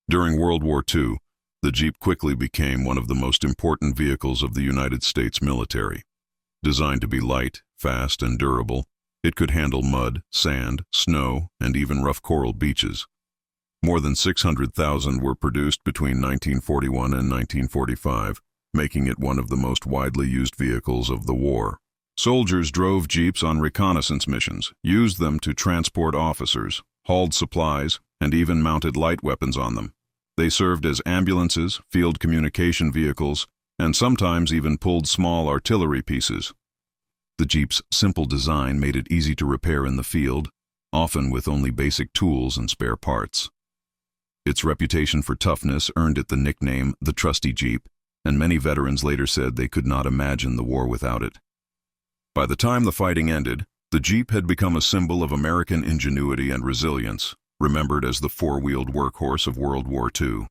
During World War II, the Jeep quickly became one of the most important vehicles of the United States military. Designed to be light, fast, and durable, it could handle mud, sand, snow, and even rough coral beaches. More than 600,000 were produced between 1941 and 1945, making it one of the most widely used vehicles of the war. Soldiers drove Jeeps on reconnaissance missions, used them to transport officers, hauled supplies, and even mounted light weapons on them. They served as ambulances, field communication vehicles, and sometimes even pulled small artillery pieces. The Jeep's simple design made it easy to repair in the field, often with only basic tools and spare parts. Its reputation for toughness earned it the nickname the Trusty Jeep, and many veterans later said they could not imagine the war without it. By the time the fighting ended, the Jeep had become a symbol of American ingenuity and resilience, remembered as the four-wheeled workhorse of World War II.